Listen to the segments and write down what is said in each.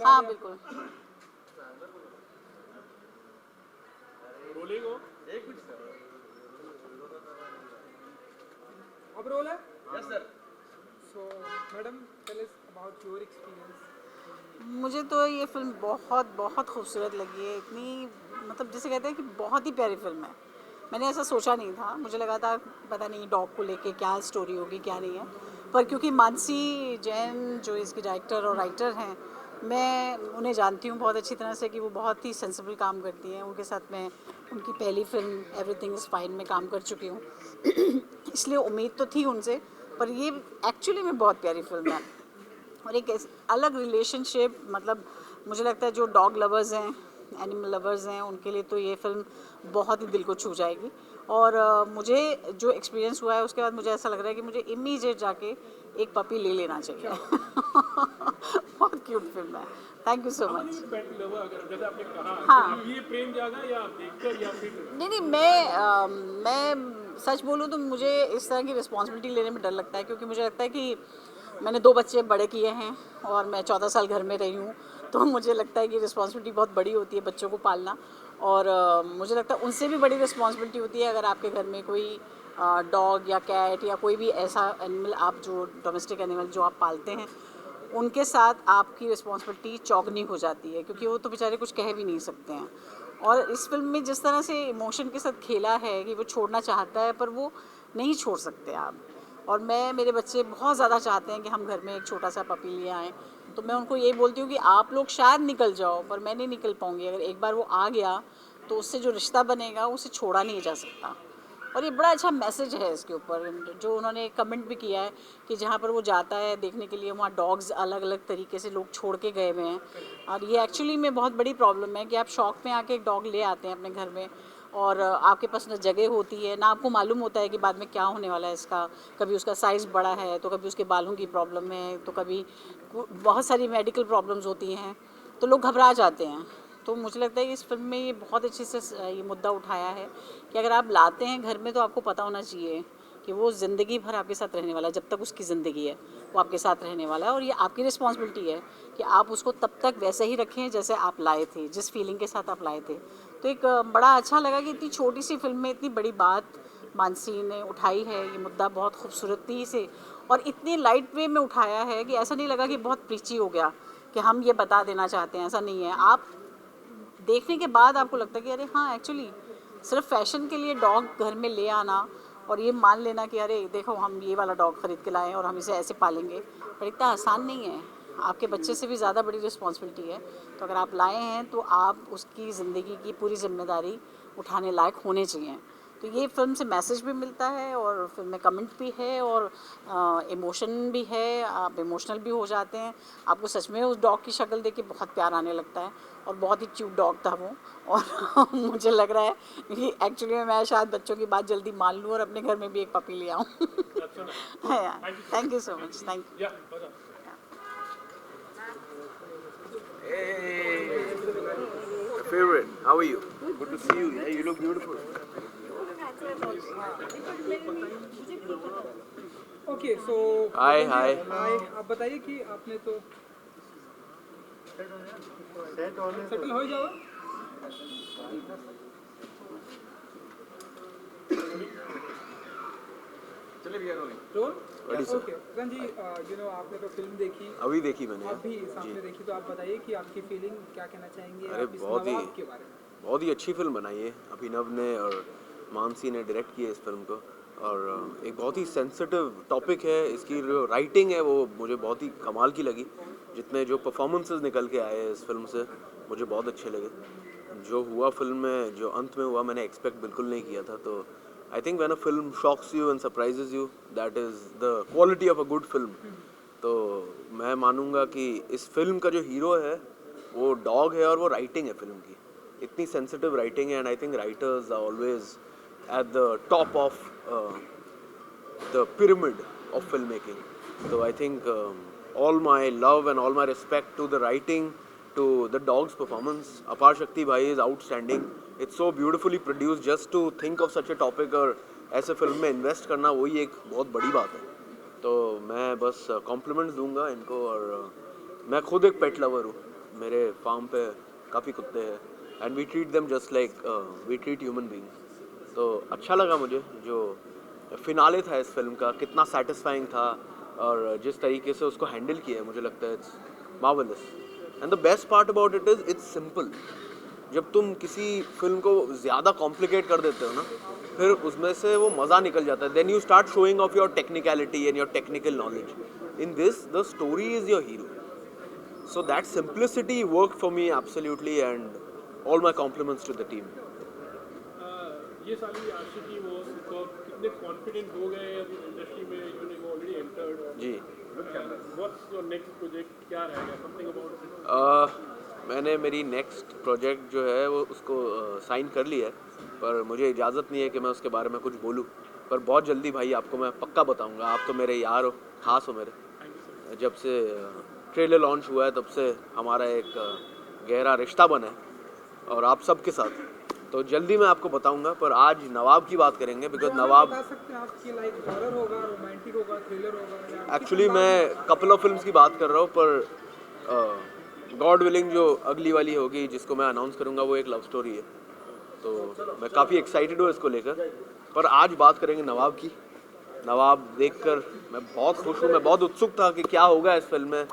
हाँ बिल्कुल। रोलिंग हो एक मिनट अब रोल है yes sir so madam tell us about your experience मुझे तो ये फिल्म बहुत बहुत खूबसूरत लगी है, इतनी मतलब जिसे कहते हैं कि बहुत ही प्यारी फिल्म है। मैंने ऐसा सोचा नहीं था, मुझे लगा था पता नहीं डॉग को लेके क्या स्टोरी होगी क्या नहीं है, पर क्योंकि मानसी जैन जो इसकी डायरेक्टर और राइटर हैं, मैं उन्हें जानती हूँ बहुत अच्छी तरह से कि वो बहुत ही सेंसिबल काम करती हैं। उनके साथ मैं उनकी पहली फिल्म एवरीथिंग इज़ फाइन में काम कर चुकी हूँ इसलिए उम्मीद तो थी उनसे, पर ये एक्चुअली में बहुत प्यारी फिल्म है और एक अलग रिलेशनशिप, मतलब मुझे लगता है जो डॉग लवर्स हैं, एनिमल लवर्स हैं, उनके लिए तो ये फिल्म बहुत ही दिल को छू जाएगी। और मुझे जो एक्सपीरियंस हुआ है उसके बाद मुझे ऐसा लग रहा है कि मुझे इमीडिएट जाके एक पपी ले लेना चाहिए बहुत क्यूट फिल्म है। Thank you so much. Pet lover अगर जैसे आपने कहा हाँ तो ये प्रेम जागा या देखकर या फिर नहीं, मैं सच बोलूँ तो मुझे इस तरह की रिस्पॉन्सिबिलिटी लेने में डर लगता है, क्योंकि मुझे लगता है कि मैंने 2 बच्चे बड़े किए हैं और मैं 14 साल घर में रही हूँ, तो मुझे लगता है कि रिस्पॉन्सिबिलिटी बहुत बड़ी होती है बच्चों को पालना। और मुझे लगता है उनसे भी बड़ी रिस्पॉन्सिबिलिटी होती है अगर आपके घर में कोई डॉग या कैट या कोई भी ऐसा एनिमल, आप जो डोमेस्टिक एनिमल जो आप पालते हैं, उनके साथ आपकी रिस्पॉन्सिबिलिटी चौगनी हो जाती है, क्योंकि वो तो बेचारे कुछ कह भी नहीं सकते हैं। और इस फिल्म में जिस तरह से इमोशन के साथ खेला है कि वो छोड़ना चाहता है पर वो नहीं छोड़ सकते आप। और मेरे बच्चे बहुत ज़्यादा चाहते हैं कि हम घर में एक छोटा सा पपी ले आएँ, तो मैं उनको यही बोलती हूँ कि आप लोग शायद निकल जाओ पर मैं नहीं निकल पाऊँगी। अगर एक बार वो आ गया तो उससे जो रिश्ता बनेगा उसे छोड़ा नहीं जा सकता। और ये बड़ा अच्छा मैसेज है इसके ऊपर, जो उन्होंने कमेंट भी किया है कि जहाँ पर वो जाता है देखने के लिए वहाँ डॉग्स अलग अलग तरीके से लोग छोड़ के गए हुए हैं। और ये एक्चुअली में बहुत बड़ी प्रॉब्लम है कि आप शौक में आके एक डॉग ले आते हैं अपने घर में और आपके पास ना जगह होती है ना आपको मालूम होता है कि बाद में क्या होने वाला है इसका। कभी उसका साइज़ बड़ा है तो कभी उसके बालों की प्रॉब्लम है, तो कभी बहुत सारी मेडिकल प्रॉब्लम्स होती हैं, तो लोग घबरा जाते हैं। तो मुझे लगता है कि इस फिल्म में ये बहुत अच्छे से ये मुद्दा उठाया है कि अगर आप लाते हैं घर में तो आपको पता होना चाहिए कि वो ज़िंदगी भर आपके साथ रहने वाला है। जब तक उसकी ज़िंदगी है वो आपके साथ रहने वाला है, और ये आपकी रिस्पॉन्सिबिलिटी है कि आप उसको तब तक वैसे ही रखें जैसे आप लाए थे, जिस फीलिंग के साथ आप लाए थे। तो एक बड़ा अच्छा लगा कि इतनी छोटी सी फिल्म में इतनी बड़ी बात मानसी ने उठाई है, ये मुद्दा बहुत खूबसूरती से और इतनी लाइट वे में उठाया है कि ऐसा नहीं लगा कि बहुत प्रीची हो गया कि हम ये बता देना चाहते हैं। ऐसा नहीं है, आप देखने के बाद आपको लगता है कि अरे हाँ, एक्चुअली सिर्फ फैशन के लिए डॉग घर में ले आना और ये मान लेना कि अरे देखो हम ये वाला डॉग ख़रीद के लाएं और हम इसे ऐसे पालेंगे, पर इतना आसान नहीं है। आपके बच्चे से भी ज़्यादा बड़ी रिस्पॉन्सिबिलिटी है। तो अगर आप लाए हैं तो आप उसकी ज़िंदगी की पूरी जिम्मेदारी उठाने लायक होने चाहिए। तो ये फिल्म से मैसेज भी मिलता है और फिल्म में कमेंट भी है और इमोशन भी है, आप इमोशनल भी हो जाते हैं। आपको सच में उस डॉग की शक्ल देख के बहुत प्यार आने लगता है और बहुत ही क्यूट डॉग था वो। और मुझे लग रहा है कि एक्चुअली में मैं शायद बच्चों की बात जल्दी मान लूँ और अपने घर में भी एक पपी ले आऊँ thank you so much. Thank you. Hey, my favorite. How are you? Good to see you. Yeah, you look beautiful. Okay so Hi, hi. हाय, आप बताइए कि आपने तो सेटल हो ही जाओ। चलिए भैया roll Ready, sir. Okay Ranji, you know आपने तो फिल्म देखी, अभी देखी मैंने अभी जी। सामने देखी, तो आप बताइए कि आपकी फीलिंग क्या कहना चाहेंगे अरे आप इस बहुत ही नवाब के बारे में। बहुत ही अच्छी फिल्म बनाई है अभिनव ने और मानसी ने डायरेक्ट की है इस फिल्म को। और एक बहुत ही सेंसिटिव टॉपिक है, इसकी जो राइटिंग है वो मुझे बहुत ही कमाल की लगी। जितने जो परफॉर्मेंसेस निकल के आए इस फिल्म से मुझे बहुत अच्छे लगे। जो हुआ फिल्म में, जो अंत में हुआ, मैंने एक्सपेक्ट बिल्कुल नहीं किया था। तो I think when a film shocks you and surprises you, that is the quality of a good film. तो मैं मानूंगा कि इस फिल्म का जो हीरो है वो डॉग है और वो राइटिंग है फिल्म की। इतनी सेंसिटिव राइटिंग है and I think writers are always at the top of the pyramid of filmmaking. So I think all my love and all my respect to the writing, to the dog's performance. Apar Shakti Bhai is outstanding. It's so beautifully produced. Just to think of such a topic और ऐसे film में invest करना वही एक बहुत बड़ी बात है। तो मैं बस कॉम्प्लीमेंट्स दूंगा इनको और मैं खुद एक पेट लवर हूँ, मेरे फार्म पे काफ़ी कुत्ते हैं and we treat them just like we treat human beings. तो अच्छा लगा मुझे जो फिनाले था इस फिल्म का, कितना सेटिस्फाइंग था और जिस तरीके से उसको हैंडल किया है, मुझे लगता है it's marvellous. And the best part about it is it's simple. जब तुम किसी फिल्म को ज़्यादा कॉम्प्लिकेट कर देते हो ना, फिर उसमें से वो मज़ा निकल जाता है। Then you start showing off your technicality and your technical knowledge. In this the story is your hero. So that simplicity worked for me absolutely, and all my compliments to the team. ये साली आशिकी वो कितने confident हो गए अभी industry में, you already entered. जी। What's your next project, क्या रहेगा, समथिंग अबाउट मैंने मेरी नेक्स्ट प्रोजेक्ट जो है वो उसको साइन कर लिया है, पर मुझे इजाज़त नहीं है कि मैं उसके बारे में कुछ बोलूँ। पर बहुत जल्दी भाई आपको मैं पक्का बताऊँगा। आप तो मेरे यार हो, खास हो मेरे। जब से ट्रेलर लॉन्च हुआ है तब से हमारा एक गहरा रिश्ता बना है और आप सबके साथ, तो जल्दी मैं आपको बताऊंगा। पर आज नवाब की बात करेंगे बिकॉज नवाब बता सकते हैं आपकी लाइक हॉरर होगा, रोमांटिक होगा, थ्रिलर होगा? एक्चुअली मैं कपल ऑफ फिल्म्स की बात कर रहा हूँ, पर गॉड विलिंग जो अगली वाली होगी जिसको मैं अनाउंस करूँगा वो एक लव स्टोरी है। तो मैं काफ़ी एक्साइटेड हूँ इसको लेकर। पर आज बात करेंगे नवाब की। नवाब देखकर मैं बहुत खुश हूँ, मैं बहुत उत्सुक था कि क्या होगा इस फिल्म में।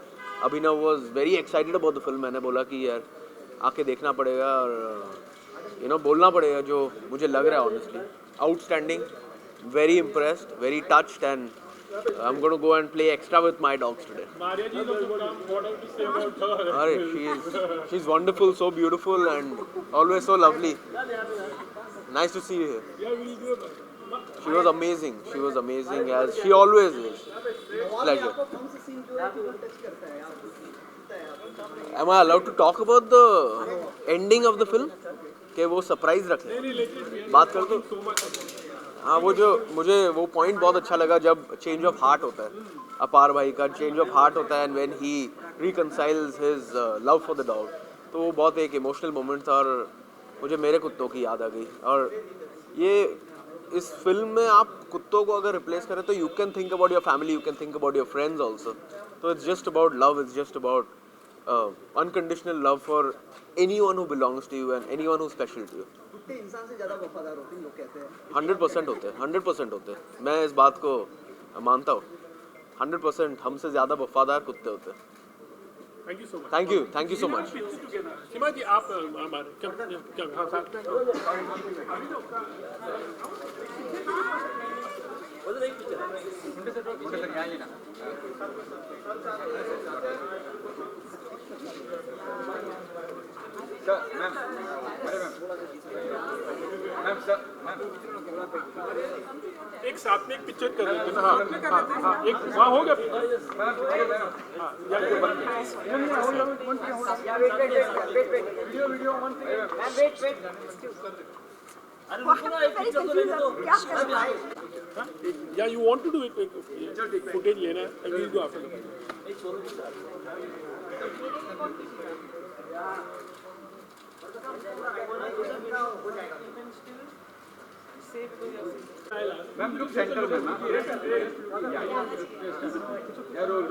Abhinav was very excited about the film. मैंने बोला कि यार आके देखना पड़ेगा और बोलना पड़ेगा जो मुझे लग रहा है honestly. Outstanding, very impressed, very touched and I am going to go and play extra with my dogs today. Maria ji लोग काम what have to say about her? अरे she is wonderful, so beautiful and always so lovely. Nice to see you here. Yeah will go. She was amazing. She was amazing as she always is. Pleasure. Am I allowed to talk about the ending of the film? कि वो surprise रख लें, बात कर दो। हाँ, वो जो मुझे वो पॉइंट बहुत अच्छा लगा जब चेंज ऑफ हार्ट होता है, अपार भाई का चेंज ऑफ हार्ट होता है and when he reconciles his love for the dog, तो वो बहुत एक इमोशनल मोमेंट था और मुझे मेरे कुत्तों की याद आ गई। और ये इस फिल्म में आप कुत्तों को अगर रिप्लेस करें तो you can think about your family, you can think about your friends also. तो it's just about love, it's just about unconditional love for anyone who belongs to you and anyone who special to you. कुत्ते इंसान से ज़्यादा वफादार होते हैं लोग कहते हैं। 100% होते हैं, 100% होते हैं। मैं इस बात को मानता हूँ। 100% हमसे ज़्यादा वफादार कुत्ते होते हैं। Thank you so much. Thank you so much. Seema ji आप हमारे क्या हाँ साथ में एक साथ में एक पिक्चर कर रहे थे ना? हाँ, एक वहाँ हो गया। या यू वांट टू डू एक फुटेज लेना है, I will go after that. Ma'am look centre में ना role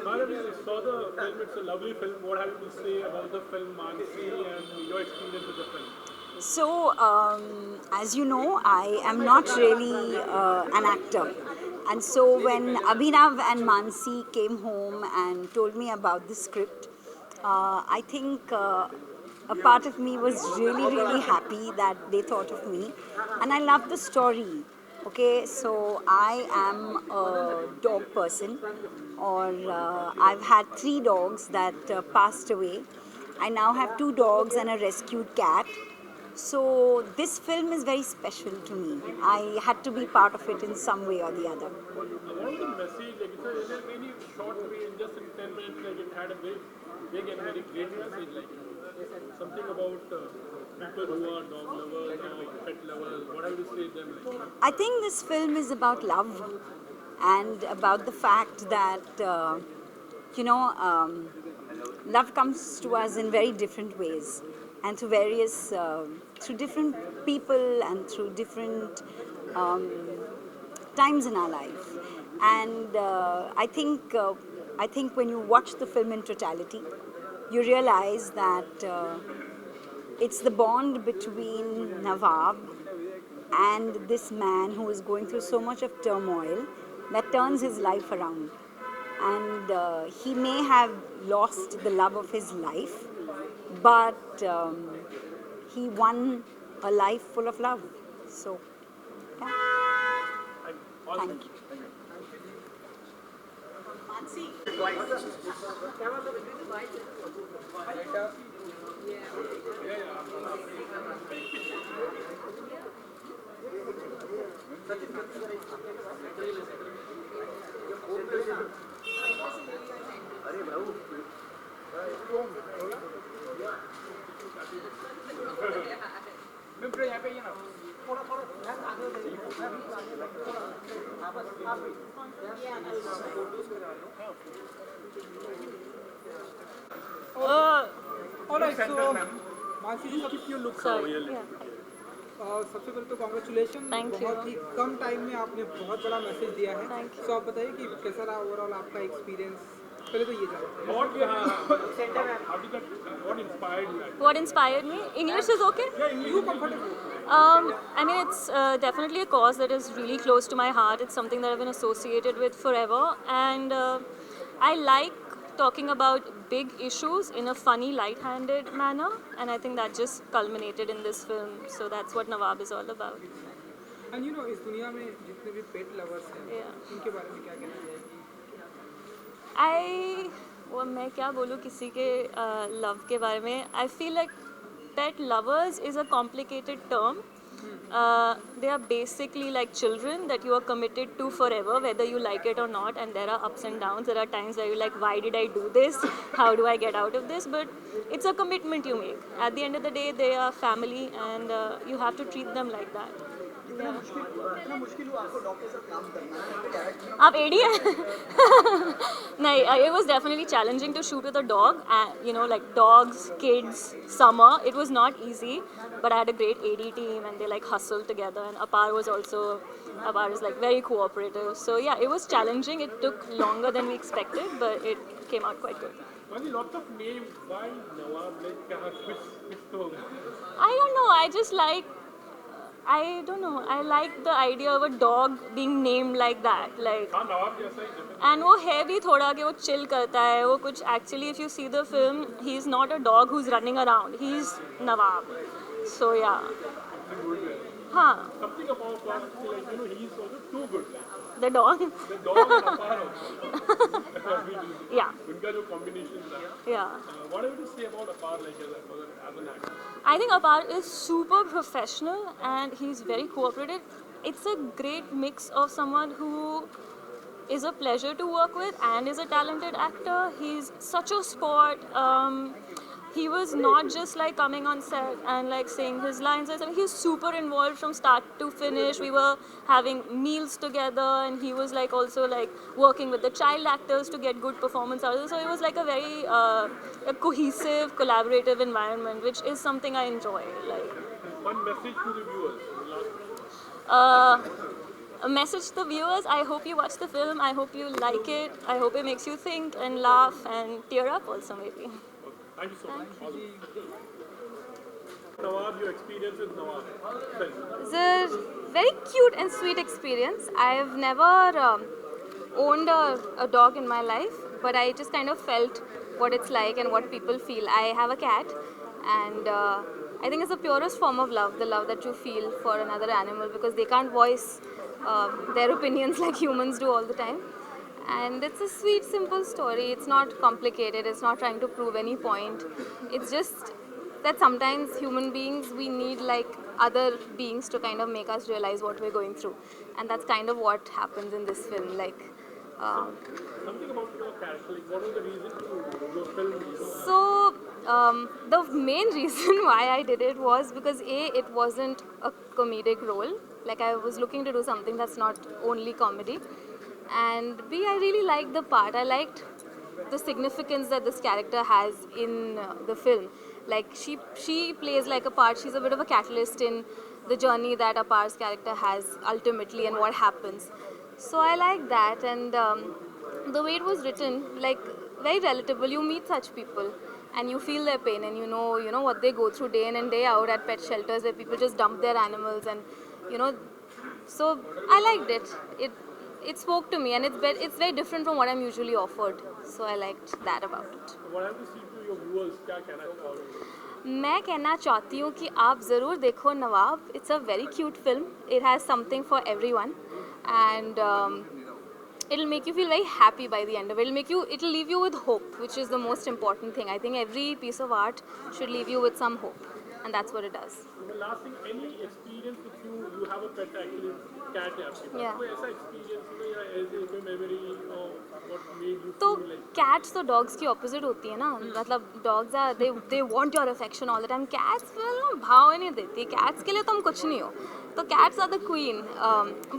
Madam, I saw the film. It's a lovely film. What have you to say about the film, Mansi, and your experience with the film? So, as you know, I am not really an actor. And so when Abhinav and Mansi came home and told me about the script, I think a part of me was really, really happy that they thought of me. And I love the story. Okay, so I am a dog person, or I've had 3 dogs that passed away. I now have 2 dogs and a rescued cat. So this film is very special to me. I had to be part of it in some way or the other. What was the message? Like, it's a really short way, in just in 10 minutes, like it had a very big and very great message. Like something about people who are dog lovers or pet lovers. What have you to say to them? Like, I think this film is about love and about the fact that, love comes to us in very different ways and through through different people and through different times in our life. And I think I think when you watch the film in totality, you realize that it's the bond between Nawab and this man who is going through so much of turmoil that turns his life around. And he may have lost the love of his life, but he won a life full of love. So, yeah. Thank you. Alright, so Mansi ji Keep your look Sorry. royal. Yeah. सबसे पहले तो congratulation, Thank you. बहुत ही कम time में आपने बहुत बड़ा message दिया है. Thank you. So आप बताइए कि कैसा रहा ओवरऑल आपका एक्सपीरियंस. पहले तो ये जानते हैं. What, how did that, what inspired you? What inspired me? English is okay? You comfortable? I mean, it's definitely a cause that is really close to my heart. It's something that I've been associated with forever. And I like talking about big issues in a funny, light-handed manner. And I think that just culminated in this film. So that's what Nawab is all about. And you know, इस दुनिया में जितने भी पेट lovers हैं, Yeah. इनके बारे में क्या कहना चाहिए? वो मैं क्या बोलूँ किसी के लव के बारे में. I feel like pet lovers is a complicated term. They are basically like children that you are committed to forever, whether you like it or not, and there are ups and downs. There are times where you're like, why did I do this? How do I get out of this? But it's a commitment you make. At the end of the day, they are family, and you have to treat them like that. इतना मुश्किल हुआ आपको dog के साथ काम करना है, character आप एडी हैं? नहीं, it was definitely challenging to shoot with a dog. You know, like dogs, kids, summer. It was not easy, but I had a great AD team, and they like hustled together. And Apar is like very cooperative. So yeah, it was challenging. It took longer than we expected, but it came out quite good. Only lots of names. Why Nawab? Like, कहाँ twist तो हो गया? I don't know. I don't know. I like the idea of a dog being named like that. Like, हाँ नवाब जैसा ही जैसे. and वो है भी थोड़ा कि वो chill करता है. वो कुछ actually, if you see the film, he's not a dog who's running around. He's Nawab. So yeah. हाँ. Something about like, you know, he's also too good. The dog. The dog and Apar also. Yeah. उनका जो combination था. Yeah. What do you say about Apar like as an actor? I think Apar is super professional and he's very cooperative. It's a great mix of someone who is a pleasure to work with and is a talented actor. He's such a sport. He was not just like coming on set and like saying his lines. I mean, he's super involved from start to finish. We were having meals together, and he was like also like working with the child actors to get good performance out of it. So it was like a very a cohesive, collaborative environment, which is something I enjoy. Like One message to the viewers. a message to the viewers. I hope you watch the film. I hope you like it. I hope it makes you think and laugh and tear up also maybe. Thank you so much. Nawab, your experience with Nawab. It's a very cute and sweet experience. I've never owned a dog in my life, but I just kind of felt what it's like and what people feel. I have a cat, and I think it's the purest form of love, the love that you feel for another animal, because they can't voice their opinions like humans do all the time. And it's a sweet, simple story. It's not complicated. It's not trying to prove any point. It's just that sometimes human beings, we need like other beings to kind of make us realize what we're going through. And that's kind of what happens in this film. Like, Something about your character. Like, what was the reason to your film? so the main reason why I did it was because it wasn't a comedic role. Like, I was looking to do something that's not only comedy. And B, I really liked the part. I liked the significance that this character has in the film. Like, she plays like a part. She's a bit of a catalyst in the journey that Apar's character has ultimately and what happens. So I like that. And the way it was written, like very relatable. You meet such people and you feel their pain, and you know what they go through day in and day out at pet shelters where people just dump their animals, and so I liked it. It spoke to me, and it's very different from what I'm usually offered, so I liked that about it. What have you seen to your viewers? क्या कहना चाहोगे? मैं कहना चाहती हूँ कि आप ज़रूर देखो नवाब. It's a very cute film. It has something for everyone, and it'll make you feel very happy by the end of it. It'll leave you with hope, which is the most important thing. I think every piece of art should leave you with some hope, and that's what it does. The last thing, any experience with you have a pet actually, cat है आपके पास, Yeah. कोई ऐसा experience या ऐसे कोई memory or what made you तो feel like? cats तो dogs की opposite होती है ना, मतलब dogs are they want your affection all the time. Cats भाव नहीं देती. Cats के लिए तुम कुछ नहीं हो. तो cats are the queen.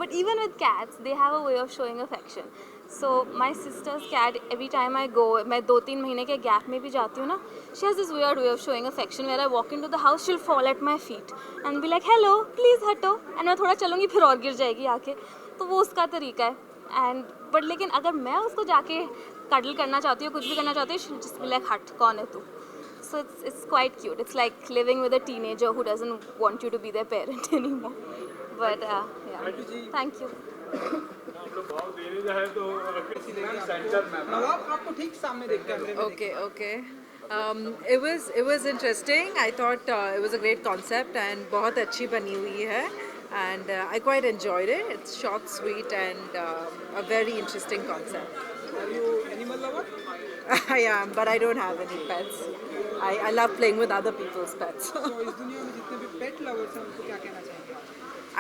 But even with cats, they have a way of showing affection. So my sister's cat, every time I go, मैं 2-3 महीने के gap में भी जाती हूँ ना, she has this weird way of showing affection where I walk into the house, she'll fall at my feet and be like, hello, please हटो, and मैं थोड़ा चलूँगी फिर और गिर जाएगी आके. तो वो उसका तरीका है. But लेकिन अगर मैं उसको जाके cuddle करना चाहती हूँ, कुछ भी करना चाहती हूँ, she'll just be like, हट, कौन है तू? So it's quite cute. It's like living with a teenager who doesn't want you to be their parent anymore. But yeah, thank you. आप लोग भाव देने जाए तो नवाब आपको ठीक सामने देख कैमरे में Okay. It was interesting. I thought it was a great concept and बहुत अच्छी बनी हुई है, and I quite enjoyed it. It's short, sweet, and a very interesting concept. Are you animal lover? I am, but I don't have any pets. I love playing with other people's pets. तो इस दुनिया में जितने भी पेट lovers हैं उनको क्या कहना चाहेंगे आप?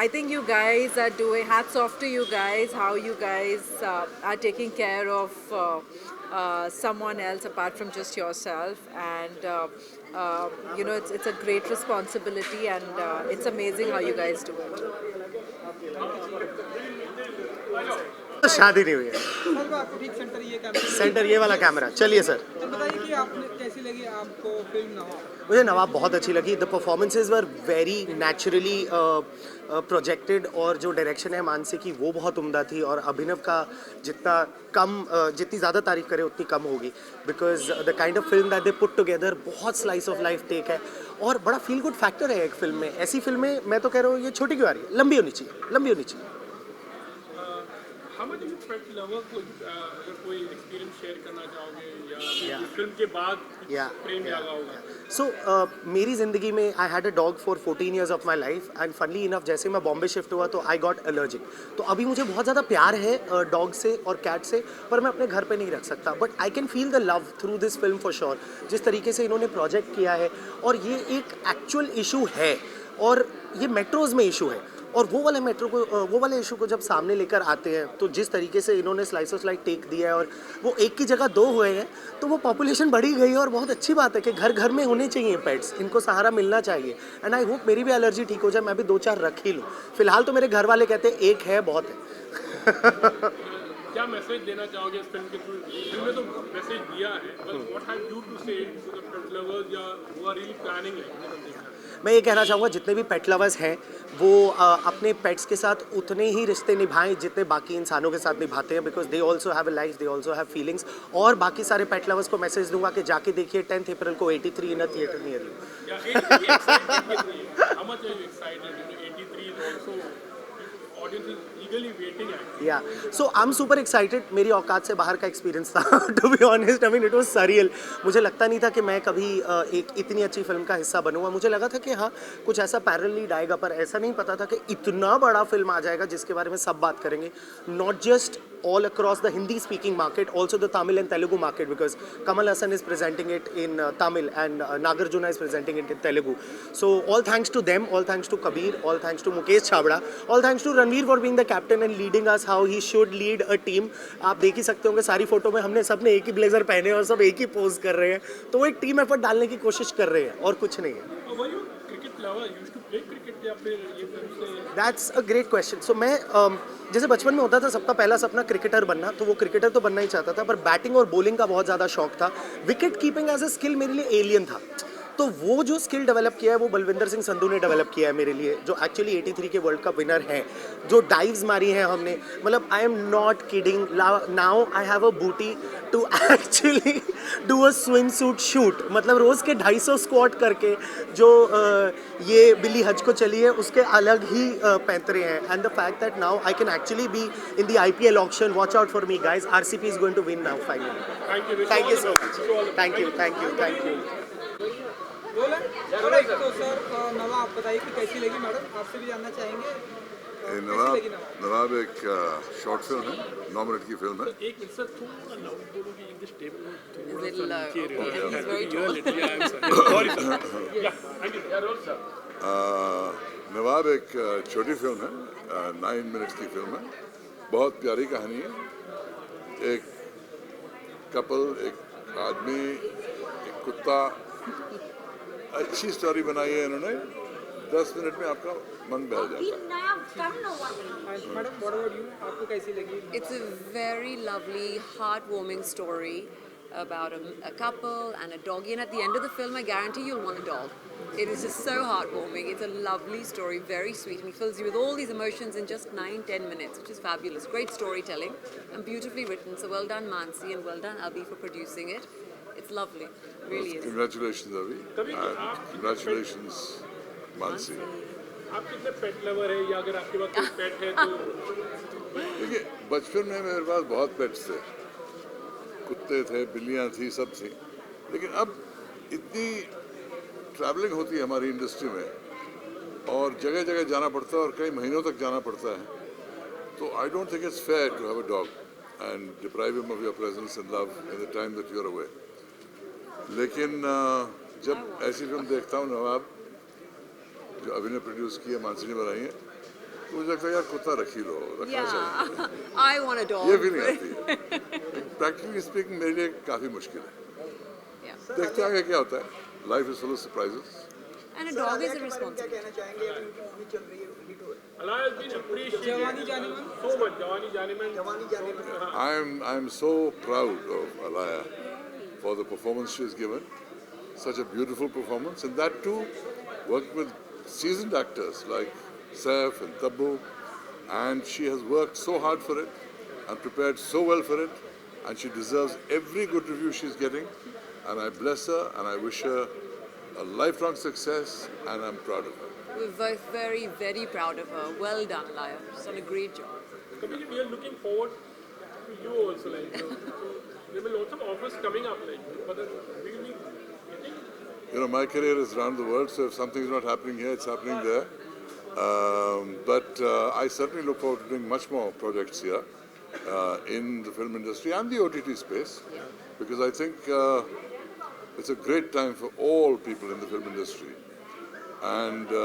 I think you guys are doing, hats off to you guys, how you guys are taking care of someone else apart from just yourself, and it's a great responsibility, and it's amazing how you guys do it. शादी नहीं हुई है. Sir आपको ठीक centre ये कैमरे में. Centre ये वाला कैमरा. चलिए सर. तो बताइए कि आपने कैसी लगी आपको फिल्म नवाब? मुझे नवाब बहुत अच्छी लगी. The performances were very naturally projected, और जो डायरेक्शन है मानसी की वो बहुत उम्दा थी, और अभिनव का जितनी ज़्यादा तारीफ करे उतनी कम होगी, because the kind of film that they put together बहुत स्लाइस ऑफ लाइफ टेक है, और बड़ा फील गुड फैक्टर है एक फिल्म में. ऐसी फिल्में मैं तो कह रहा हूँ ये छोटी क्यों आ रही है, लंबी होनी चाहिए. How much of a pet lover को अगर कोई एक्सपीरियंस शेयर करना चाहोगे या फिल्म के बाद प्रेम जागा होगा? So मेरी ज़िंदगी में I had a dog for 14 years of my life, and funnily enough जैसे मैं बॉम्बे शिफ्ट हुआ तो आई गॉट एलर्जिक. तो अभी मुझे बहुत ज़्यादा प्यार है डॉग से और कैट से, पर मैं अपने घर पे नहीं रख सकता. But I can feel the love through this film for sure. जिस तरीके से इन्होंने प्रोजेक्ट किया है, और ये एक एक्चुअल इशू है, और ये मेट्रोज़ में इशू है, और वो वाले इशू को जब सामने लेकर आते हैं, तो जिस तरीके से इन्होंने स्लाइस ऑफ लाइफ टेक दिया है, और वो एक की जगह 2 हुए हैं, तो वो पॉपुलेशन बढ़ी गई है. और बहुत अच्छी बात है कि घर घर में होने चाहिए पेट्स, इनको सहारा मिलना चाहिए. एंड आई होप मेरी भी एलर्जी ठीक हो जाए, मैं भी 2-4 रख ही लूँ. फिलहाल तो मेरे घर वाले कहते हैं एक है बहुत है. क्या मैसेज देना चाहोगे इस फिल्म के थ्रू? फिल्म में तो मैसेज दिया है, but what have you to say to the pet lovers या who are really planning like? मैं ये कहना चाहूँगा जितने भी पेट लवर्स हैं वो अपने पेट्स के साथ उतने ही रिश्ते निभाएं जितने बाकी इंसानों के साथ निभाते हैं, because they also have a life, they also have feelings. और बाकी सारे पेट लवर्स को मैसेज दूंगा कि जाके देखिए 10th अप्रैल को 83 in a theatre near you. How much are you excited? 83 is also audience is eagerly waiting actually. Yeah, so I'm super excited. मेरी औकात से बाहर का एक्सपीरियंस था. To be honest, I mean it was surreal. मुझे लगता नहीं था कि मैं कभी एक इतनी अच्छी फिल्म का हिस्सा बनूंगा. मुझे लगा था कि हाँ कुछ ऐसा पैरेलल लीड आएगा, पर ऐसा नहीं पता था कि इतना बड़ा फिल्म आ जाएगा जिसके बारे में सब बात करेंगे. Not just all across the Hindi speaking market, also the Tamil and Telugu market, because Kamal Hassan is presenting it in Tamil and Nagarjuna is presenting it in Telugu. So all thanks to them, all thanks to Kabir, all thanks to Mukesh Chhabra, all thanks to Ranveer for being the captain and leading us how he should lead a team. आप देख ही सकते होंगे सारी photo में हमने सबने एक ही blazer पहने और सब एक ही पोज कर रहे हैं, तो वो एक टीम एफर्ट डालने की कोशिश कर रहे हैं और कुछ नहीं है. Were you cricket lover? You used to play cricket या फिर ये फिल्म से? That's a great question. So मैं जैसे बचपन में होता था सबका पहला सपना क्रिकेटर बनना, तो वो क्रिकेटर तो बनना ही चाहता था, पर बैटिंग और बॉलिंग का बहुत ज़्यादा शौक था. Wicket keeping as a skill मेरे लिए एलियन था, तो वो जो स्किल डेवलप किया है वो बलविंदर सिंह संधू ने डेवलप किया है मेरे लिए, जो एक्चुअली 83 के वर्ल्ड कप विनर हैं, जो डाइव्स मारी हैं हमने, मतलब I am not kidding, now I have a booty to actually do a swim suit shoot, मतलब रोज़ के 250 स्क्वाट करके जो ये बिल्ली हज को चली है उसके अलग ही पैंतरे हैं. And the fact that now I can actually be in the IPL auction, watch out for me guys, RCP is going to win now finally. Thank you so much. Thank you. Roll है. Alright, तो sir नवा आप बताइए कि कैसी लगी madam, आपसे भी जानना चाहेंगे. कैसी लगी नवा? नवाब एक शॉर्ट फिल्म है, 9 मिनट की फिल्म है. एक मिनट सर थोड़ा लाउड बोलो कि इंग्लिश टेबल नवाब एक छोटी फिल्म है, 9 मिनट्स की फिल्म है. बहुत प्यारी कहानी है. एक कपल, एक आदमी, एक कुत्ता, अच्छी स्टोरी बनाई है इन्होंने. 10 मिनट में आपका मन बहल जाता है. मैडम व्हाट अबाउट यू, आपको कैसी लगी? It's a very lovely, heartwarming story about a couple and a doggy, and at the end of the film, I guarantee you'll want a dog. It is just so heartwarming. It's a lovely story, very sweet, and it fills you with all these emotions in just 9-10 minutes, which is fabulous. Great storytelling and beautifully written. So well done, Mansi, and well done, Abhi, for producing it. It's lovely, really is. Congratulations, Avi, and congratulations, Mansi. आप कितने पेट lover है, या अगर आपके पास कोई पेट है तो? देखिए, बचपन में मेरे पास बहुत पेट्स थे, कुत्ते थे, बिल्लियाँ थी, सब थी. लेकिन अब इतनी ट्रैवलिंग होती है हमारी इंडस्ट्री में और जगह जगह जाना पड़ता है और कई महीनों तक जाना पड़ता है, तो I don't think it's fair to have a dog and deprive him of your presence and love in the time that you are away. लेकिन जब ऐसी फिल्म देखता हूँ नवाब, जो अभी ने प्रोड्यूस की है, मानसी ने बनाई है, तो मुझे लगता है यार कुत्ता रखी लो, रखना चाहिए. I want a dog. ये फीलिंग आती है. प्रैक्टिकली स्पीकिंग मेरे लिए काफ़ी मुश्किल है. देखते आगे क्या होता है. Life is full of surprises. And a dog is a responsibility. क्या कहना चाहेंगे, अभी उनकी मूवी चल रही है, हिट हो रही है. Allah has been appreciated जवानी जानेमन. so much. जवानी Jaaneman. I'm so proud of Alaya for the performance she has given. Such a beautiful performance, and that too, working with seasoned actors like Saif and Tabbu, and she has worked so hard for it and prepared so well for it, and she deserves every good review she's getting, and I bless her and I wish her a lifelong success, and I'm proud of her. We're both very, very proud of her. Well done, Laya. She's done a great job. Coming, we are looking forward to you also. Like there will lots of offers coming up. Like, but we will be getting. You know, my career is around the world, so if something's not happening here, it's happening there. But I certainly look forward to doing much more projects here in the film industry and the OTT space, because I think it's a great time for all people in the film industry. And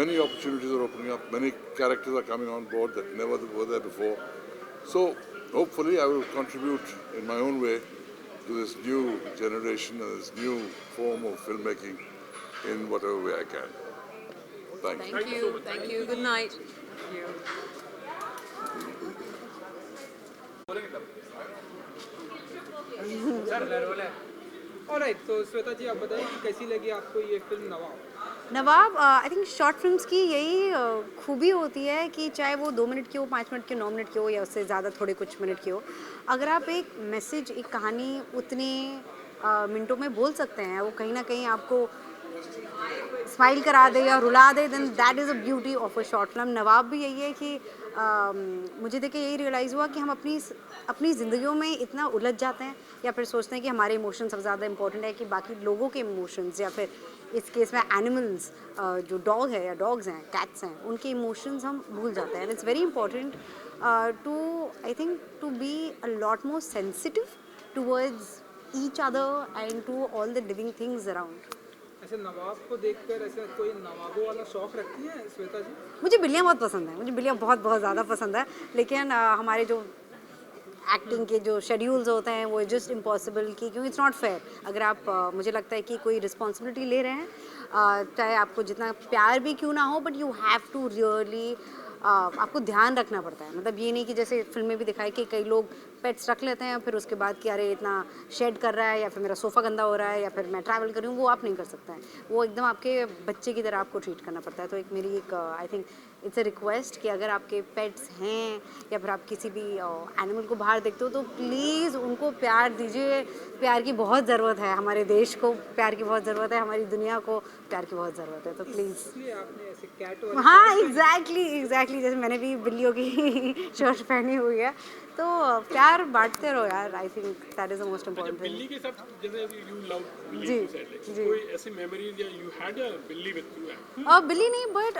many opportunities are opening up, many characters are coming on board that never were there before. So hopefully I will contribute in my own way to this new generation and this new form of filmmaking in whatever way I can. Thank you. Thank you. Thank you. Good night. Thank you. Alright, तो श्वेता जी आप बताइए कि कैसी लगी आपको ये film Nawab? Nawab I think short films की यही खूबी होती है कि चाहे वो 2 मिनट की हो, 5 मिनट की, 9 मिनट की हो या उससे ज़्यादा थोड़े कुछ मिनट की हो, अगर आप एक मैसेज, एक कहानी उतने मिनटों में बोल सकते हैं, वो कहीं ना कहीं आपको स्माइल करा दे या रुला दे, then that is a beauty of a short film. Nawab भी यही है कि मुझे देख के यही रियलाइज़ हुआ कि हम अपनी ज़िंदगियों में इतना उलझ जाते हैं या फिर सोचते हैं कि हमारे इमोशन सबसे ज़्यादा इंपॉर्टेंट है कि बाकी लोगों के इमोशंस, या फिर इस केस में एनिमल्स, जो डॉग है या डॉग्स हैं, कैट्स हैं, उनके इमोशंस हम भूल जाते हैं. And it's very important to, I think, to be a lot more sensitive towards each other and to all the living things around. ऐसे नवाब को देखकर ऐसे कोई नवाबों वाला शौक रखती है श्वेता जी? मुझे बिल्लियाँ बहुत पसंद हैं, मुझे बिल्लियाँ बहुत बहुत ज़्यादा पसंद है, लेकिन हमारे जो एक्टिंग के जो शेड्यूल्स होते हैं वो जस्ट इम्पॉसिबल, कि क्योंकि इट्स नॉट फेयर. अगर आप मुझे लगता है कि कोई रिस्पॉन्सिबिलिटी ले रहे हैं, चाहे आपको जितना प्यार भी क्यों ना हो, but you have to really आपको ध्यान रखना पड़ता है. मतलब ये नहीं कि जैसे फिल्म में भी दिखाया कि कई लोग पेट्स रख लेते हैं फिर उसके बाद कि अरे इतना शेड कर रहा है या फिर मेरा सोफ़ा गंदा हो रहा है या फिर मैं ट्रैवल कर रही हूँ, वो आप नहीं कर सकते हैं। वो एकदम आपके बच्चे की तरह आपको ट्रीट करना पड़ता है। तो एक मेरी एक आई थिंक इट्स अ रिक्वेस्ट कि अगर आपके पेट्स हैं या फिर आप किसी भी एनिमल को बाहर देखते हो तो प्लीज़ उनको प्यार दीजिए। प्यार की बहुत ज़रूरत है, हमारे देश को प्यार की बहुत ज़रूरत है, हमारी दुनिया को प्यार की बहुत ज़रूरत है। तो प्लीज़ इसलिए आपने ऐसे कैट हाँ एग्जैक्टली जैसे मैंने भी बिल्लियों की शर्ट पहनी हुई है, तो प्यार बांटते रहो यार। I think that is the most important thing. बिल्ली के साथ जैसे यू लव बिल्ली जी, यू सेड लाइक जी। कोई ऐसी मेमोरीज या यू हैड अ बिल्ली विद यू? बिल्ली नहीं बट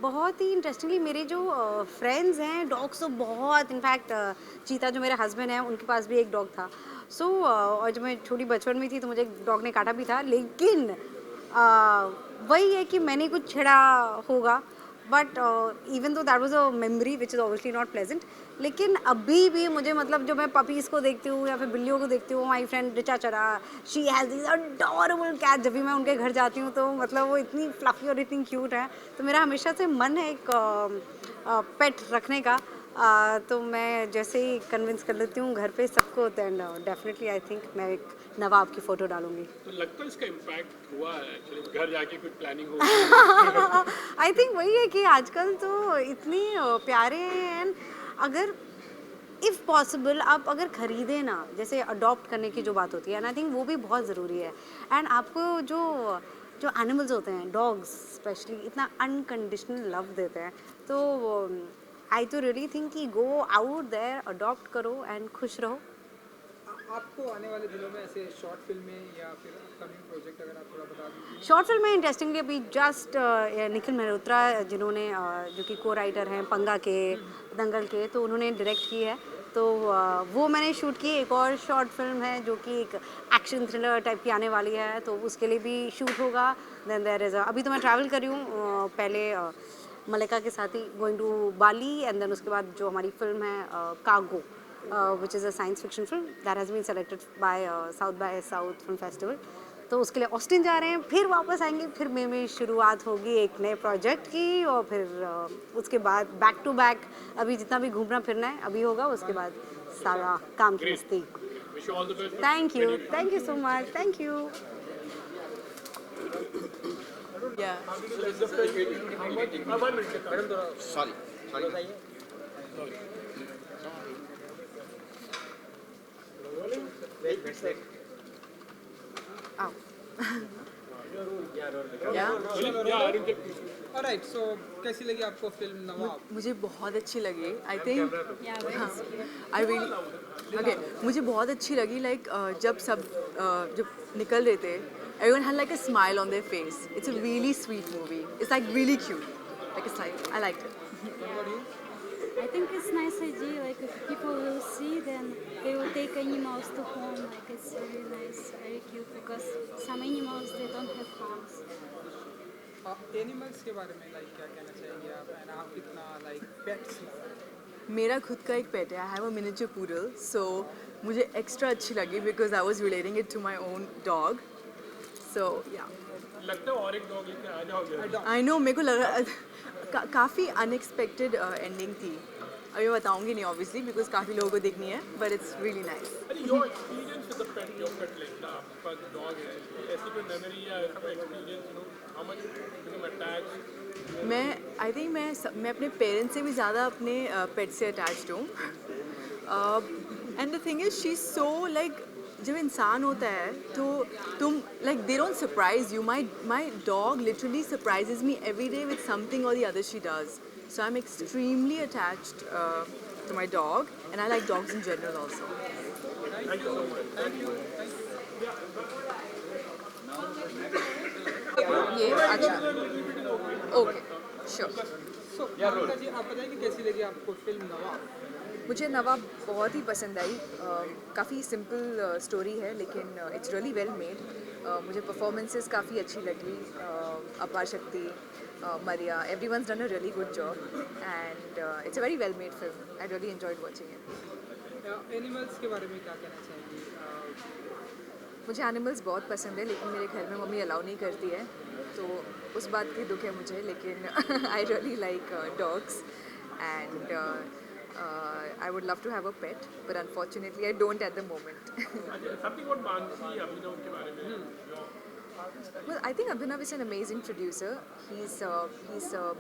बहुत ही इंटरेस्टिंगली मेरे जो फ्रेंड्स हैं डॉग्स तो बहुत इनफैक्ट चीता जो मेरे हस्बैंड हैं उनके पास भी एक डॉग था। सो और जब मैं छोटी बचपन में थी तो मुझे एक डॉग ने काटा भी था, लेकिन वही है कि मैंने कुछ छेड़ा होगा but even though that was a memory which is obviously not pleasant. लेकिन अभी भी मुझे मतलब जो मैं पपीज़ को देखती हूँ या फिर बिल्लियों को देखती हूँ, माई friend Richa Chadha she has this adorable cat, जब भी मैं उनके घर जाती हूँ तो मतलब वो इतनी फ्लफी और इतनी क्यूट है। तो मेरा हमेशा से मन है एक पेट रखने का। तो मैं जैसे ही कन्विंस कर लेती हूँ घर पे सबको, दैन डेफिनेटली आई थिंक मैं एक नवाब की फ़ोटो डालूंगी। तो लगता है इसका इम्पैक्ट हुआ है एक्चुअली घर जाके कुछ प्लानिंग हो? आई थिंक वही है कि आजकल तो इतनी प्यारे हैं, अगर इफ़ पॉसिबल आप अगर ख़रीदें ना, जैसे अडॉप्ट करने की जो बात होती है, एंड आई थिंक वो भी बहुत ज़रूरी है। एंड आपको जो जो एनिमल्स होते हैं डॉग्स स्पेशली इतना अनकंडीशनल लव देते हैं, तो आई तो रियली थिंक कि गो आउट देयर अडॉप्ट करो एंड खुश रहो। आपको आने वाले दिनों में ऐसे शॉर्ट फिल्में या फिर अपकमिंग प्रोजेक्ट अगर आप थोड़ा बता दीजिए। शॉर्ट फिल्म में इंटरेस्टिंगली अभी जस्ट निखिल मल्होत्रा जिन्होंने जो कि को राइटर हैं पंगा के, दंगल के, तो उन्होंने डायरेक्ट की है। तो वो मैंने शूट की। एक और शॉर्ट फिल्म है जो कि एक एक्शन थ्रिलर टाइप की आने वाली है, तो उसके लिए भी शूट होगा। देन देयर इज़ अभी तो मैं ट्रैवल कर रही हूँ, पहले मलिका के साथ ही going to Bali, and then उसके बाद जो हमारी फिल्म है Cargo which is a science fiction film that has been selected by South by South Film Festival। तो उसके लिए ऑस्टिन जा रहे हैं, फिर वापस आएंगे, फिर मई में शुरुआत होगी एक नए प्रोजेक्ट की, और फिर उसके बाद बैक टू बैक अभी जितना भी घूमना फिरना है अभी होगा, उसके बाद सारा काम की मस्ती। Thank you so much, thank you. Alright, so कैसी लगी आपको फिल्म नवाब? मुझे बहुत अच्छी लगी। I think I really okay, मुझे बहुत अच्छी लगी। लाइक जब निकल रहे थे, everyone had like a smile on their face. It's a really sweet movie. It's like really cute. Like it's like I liked it. I think it's nice idea. Like if people will see, then they will take animals to home. Like it's very nice, very cute. Because some animals they don't have homes. Animals के बारे में like क्या कहना चाहेंगे आप? And आप कितना like pets? मेरा खुद का एक पेट है। I have a miniature poodle, so मुझे एक्स्ट्रा अच्छी लगी because I was relating it to my own dog. So yeah लगता है और एक डॉग लेके आ जाओगे। आई नो, मेरे को लगा काफ़ी अनएक्सपेक्टेड एंडिंग थी। अभी मैं बताऊंगी नहीं ऑब्वियसली बिकॉज काफ़ी लोगों को देखनी है, but it's really nice. Your experience with the pet, your pet like आपके पास डॉग है, ऐसी कोई मेमोरी या experience, you know how much become attached? मैं आई थिंक मैं अपने पेरेंट्स से भी ज़्यादा अपने पेट से अटैच्ड हूँ। And the thing is she is so like, जब इंसान होता है तो तुम like they don't surprise you. My dog literally surprises me every day with something और the other she does. So I am extremely attached to my dog, and I like dogs in general also. Thank you so much. ये अच्छा, okay, sure. सो ममता जी, आप बताइए कि कैसी लगी आपको film Nawab? मुझे नवाब बहुत ही पसंद आई। काफ़ी सिंपल स्टोरी है लेकिन इट्स रियली वेल मेड। मुझे परफॉर्मेंसेस काफ़ी अच्छी लगी। अपार शक्ति, Maria, everyone's done a really good job, and it's a very well made film. I really enjoyed watching it. Animals के बारे में क्या कहना चाहेंगी? मुझे एनिमल्स बहुत पसंद है लेकिन मेरे घर में मम्मी अलाउ नहीं करती है, तो उस बात की दुख है मुझे। लेकिन I really like dogs, and I would love to have a pet, but unfortunately I don't at the moment. Something about Mansi, Abhinav के बारे में. Well, I think Abhinav is an amazing producer. He's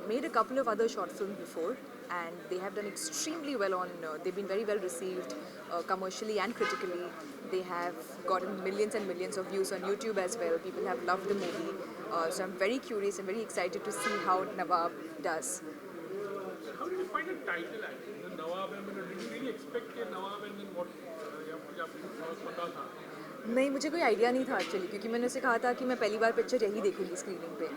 made a couple of other short films before, and they have done extremely well on. They've been very well received commercially and critically. They have gotten millions and millions of views on YouTube as well. People have loved the movie. So I'm very curious and very excited to see how Nawab does. How did you find the title actually? The Nawab, I mean, did you really expect a Nawab and then what? या पता था? नहीं, मुझे कोई idea नहीं था actually, क्योंकि मैंने उसे कहा था कि मैं पहली बार पिक्चर यही देखूंगी स्क्रीनिंग पे.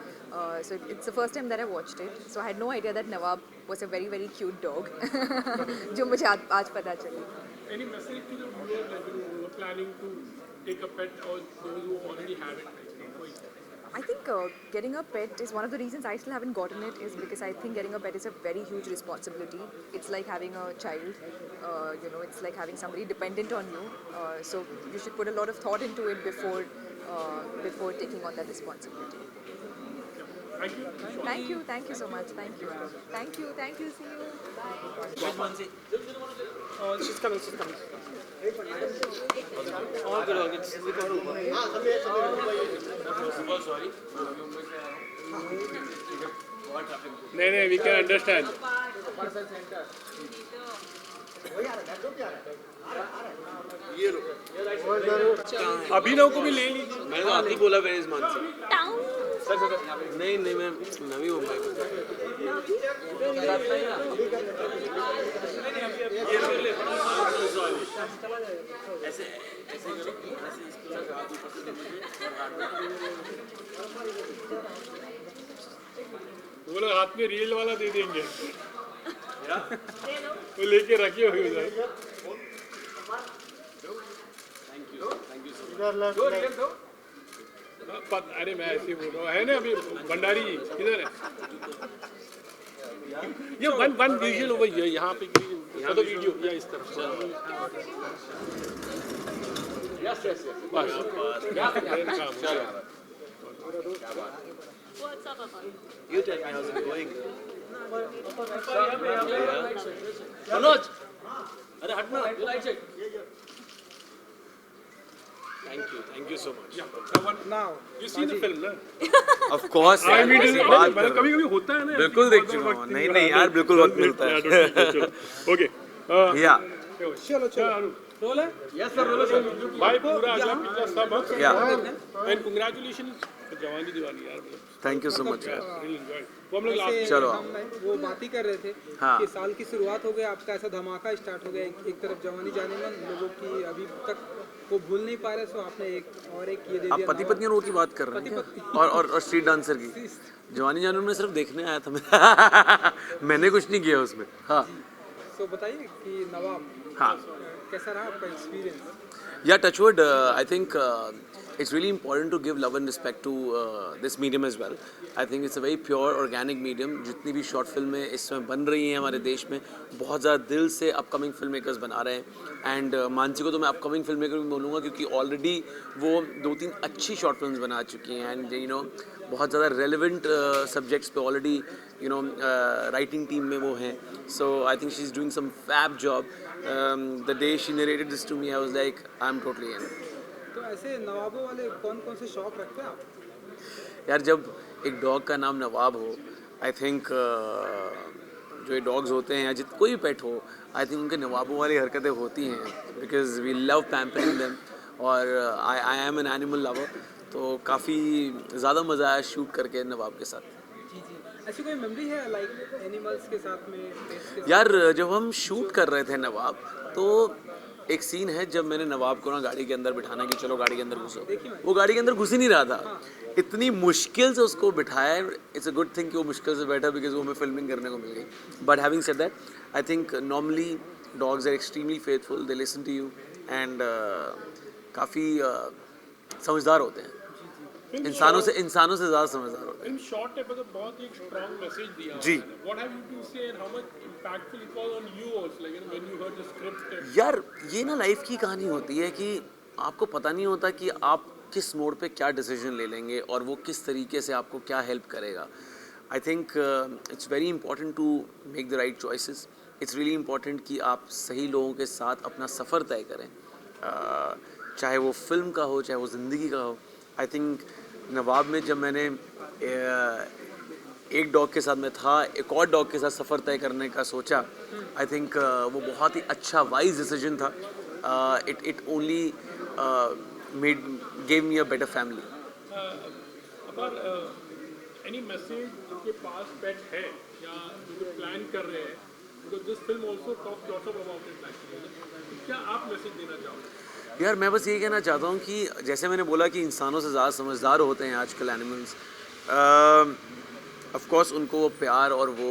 So it's the first time that I watched it. So I had no idea that Nawab was a very very cute dog, जो मुझे आज पता चली. Any message to the viewers that you were planning to take a pet or those who already have it? I think getting a pet is one of the reasons I still haven't gotten it, is because I think getting a pet is a very huge responsibility. It's like having a child, it's like having somebody dependent on you. So you should put a lot of thought into it before taking on that responsibility. Thank you so much. Thank you. See you. Bye. She's coming. नहीं, we can understand. अभिनव को भी ले लीजिए. मैंने तो आती बोला where is Mansi. नहीं मैं नवी मुंबई में. वो लोग हाथ में रील वाला दे देंगे. वो लेके रखिए हुए उधर. अरे मैं ऐसे बोल रहा हूँ, है ना अभी भंडारी जी किधर है? ये वन विजुअल ओवर हियर, यहाँ पे यहाँ तो वीडियो या इस तरफ. यस बस. What's up, Aman? You tell me how's it going? Manoj, अरे हटना. Thank you so much. Now, You see the film, ना? Of course. I mean, कभी-कभी होता है ना. बिल्कुल देख चुका हूँ. नहीं यार बिल्कुल वक्त मिलता है. Okay. Yeah. चलो. रोल है? Yes sir, रोल है. भाई पूरा अगला पिछला सब. Yeah. And congratulations. जवानी दीवानी यार. Thank you so much. वो हम लोग चलो. वो बात ही कर रहे थे हाँ. कि साल की शुरुआत हो गई, आपका ऐसा धमाका स्टार्ट हो गया. एक तरफ जवानी जाने मन, लोगों की अभी तक वो भूल नहीं पा रहे. सो आपने एक ये दे दिया. आप पति पत्नी रोल की बात कर रहे हैं और स्ट्रीट डांसर की. जवानी जानू में सिर्फ देखने आया था मैं. मैंने कुछ नहीं किया उसमें. हाँ. सो बताइए कि नवाब. हाँ. कैसा रहा आपका experience? Yeah, touchwood. I think it's really important to give love and respect to this medium as well. I think it's a very pure, organic medium. जितनी भी शॉर्ट फिल्में इस समय बन रही हैं हमारे देश में, बहुत ज़्यादा दिल से अपकमिंग फिल्म मेकर्स बना रहे हैं. एंड मानसी को तो मैं अपकमिंग फिल्म मेकर भी बोलूँगा, क्योंकि ऑलरेडी वो 2-3 अच्छी शॉर्ट फिल्म्स बना चुकी हैं. एंड बहुत ज़्यादा रेलिवेंट सब्जेक्ट्स पे ऑलरेडी राइटिंग टीम में वो हैं. So I think she is doing some fab job. The day she narrated this to me, I was like, I'm totally in. तो ऐसे नवाबों वाले कौन से शौक रखते हैं आप? यार जब एक डॉग का नाम नवाब हो, आई थिंक जो ये डॉग्स होते हैं या कोई भी पेट हो, आई थिंक उनके नवाबों वाली हरकतें होती हैं. Because we love pampering them. और I am an animal lover. तो काफ़ी ज़्यादा मज़ा आया शूट करके नवाब के साथ. ऐसी कोई मेमोरी है लाइक एनिमल्स के साथ में? यार जब हम शूट कर रहे थे नवाब, तो एक सीन है जब मैंने नवाब को ना गाड़ी के अंदर बिठाना कि चलो गाड़ी के अंदर घुसो. वो गाड़ी के अंदर घुस ही नहीं रहा था. इतनी मुश्किल से उसको बिठाया. इट्स अ गुड थिंग कि वो मुश्किल से बैठा, बिकॉज वो हमें फिल्मिंग करने को मिल गई. But having said that, I think normally dogs are extremely faithful. They listen to you and काफ़ी समझदार होते हैं. इंसानों से ज़्यादा समझदार होते हैं. इन शॉर्ट टाइप पर बहुत ही स्ट्रांग मैसेज दिया. जी. व्हाट हैव यू टू से and how much impactful it was on you also, like when you heard the script? यार ये ना लाइफ की कहानी होती है कि आपको पता नहीं होता कि आप किस मोड़ पे क्या डिसीजन ले लेंगे और वो किस तरीके से आपको क्या हेल्प करेगा. I think it's very important to make the right choices it's really important कि आप सही लोगों के साथ अपना सफ़र तय करें, चाहे वो फिल्म का हो चाहे वो ज़िंदगी का हो। आई थिंक नवाब में जब मैंने एक डॉग के साथ मैं था, एक और डॉग के साथ सफ़र तय करने का सोचा, आई थिंक वो बहुत ही अच्छा वाइज डिसीजन था। It only gave me a better family. Any message जिनके पास पेट है या जो प्लान कर रहे हैं, because this film also talks lots about it actually. क्या आप मैसेज देना चाहोगे? यार मैं बस ये कहना चाहता हूँ कि जैसे मैंने बोला कि इंसानों से ज़्यादा समझदार होते हैं आजकल एनिमल्स। ऑफ कोर्स उनको वो प्यार और वो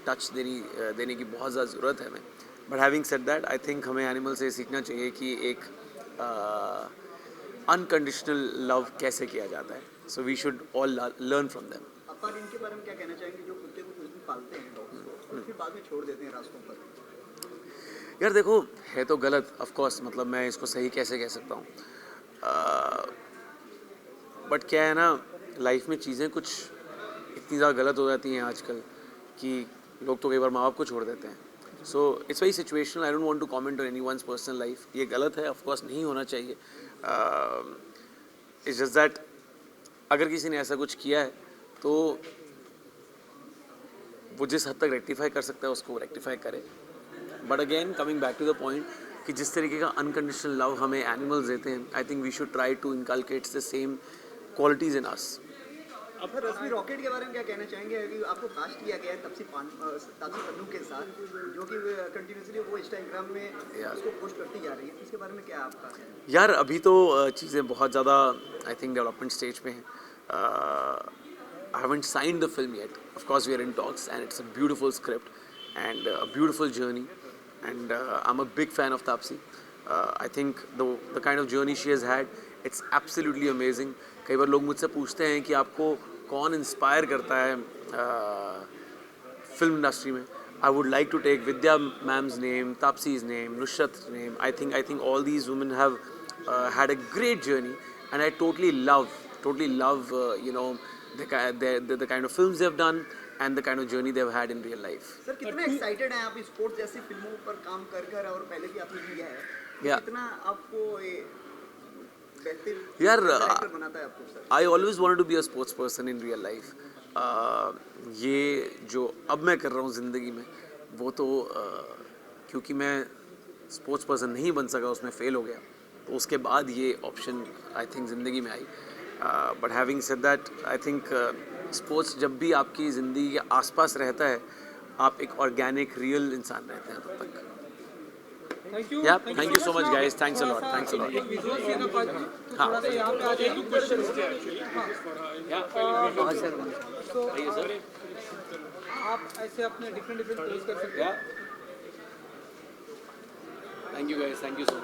टच देने की बहुत ज़्यादा ज़रूरत है हमें। But having said that, I think हमें एनिमल से सीखना चाहिए कि एक अनकंडीशनल लव कैसे किया जाता है। So we should all learn from them. अपन इनके बारे में क्या कहना चाहेंगे जो कुत्ते को कुछ दिन पालते हैं डॉग्स को और फिर बाद में छोड़ देते हैं रास्तों पर? यार देखो, है तो गलत ऑफ कोर्स, मतलब मैं इसको सही कैसे कह सकता हूँ, बट क्या है ना, लाइफ में चीज़ें कुछ इतनी ज़्यादा गलत हो जाती हैं आजकल कि लोग तो कई बार माँ बाप को छोड़ देते हैं। So it's very situational, I don't want to comment on anyone's personal life. ये गलत है, ऑफ कोर्स नहीं होना चाहिए। इट्स जस्ट दैट अगर किसी ने ऐसा कुछ किया है तो वो जिस हद तक रेक्टिफाई कर सकता है उसको रेक्टिफाई करे। But again coming back to the point कि जिस तरीके का अनकंडीशनल लव हमें एनिमल्स देते हैं, I think we should try to inculcate the same qualities in us. अब रश्मि रॉकेट के बारे में क्या कहना चाहेंगे? अभी आपको कास्ट किया गया है तापसी पन्नू के साथ, जो कि कंटिन्यूसली वो इंस्टाग्राम में उसको पोस्ट करती जा रही है, इसके बारे में क्या है आपका? यार अभी तो चीज़ें बहुत ज़्यादा आई थिंक डेवलपमेंट स्टेज पे हैं। I haven't signed the film yet. Of course, we are in talks, and it's a beautiful script and a beautiful journey. And I'm a big fan of Taapsee. I think the kind of journey she has had, it's absolutely amazing. कई बार लोग मुझसे पूछते हैं कि आपको कौन inspire करता है फिल्म इंडस्ट्री में। I would like to take Vidya ma'am's name, Taapsee's name, Nusrat's name. I think all these women have had a great journey, and I totally love the kind of films they've done and the kind of journey they've had in real life. Sir कितने excited हैं आप sports जैसी फिल्मों पर काम कर और पहले भी आपने किया है, कितना आपको बेहतर यार बनाता है आपको sir? I always wanted to be a sports person in real life. ये जो अब मैं कर रहा हूँ ज़िंदगी में वो तो क्योंकि मैं स्पोर्ट्स पर्सन नहीं बन सका, उसमें फेल हो गया, तो उसके बाद ये ऑप्शन आई थिंक ज़िंदगी में आई। But having said that, I think sports जब भी आपकी ज़िंदगी के आसपास रहता है, आप एक ऑर्गेनिक रियल इंसान रहते हैं तब तक। Thank you, thank you so much guys, thanks a lot, thanks a lot. थोड़ा सा यहाँ पे आ जाइए। तो आप ऐसे अपने डिफरेंट पोज कर सकते हैं। Thank you guys, thank you so much.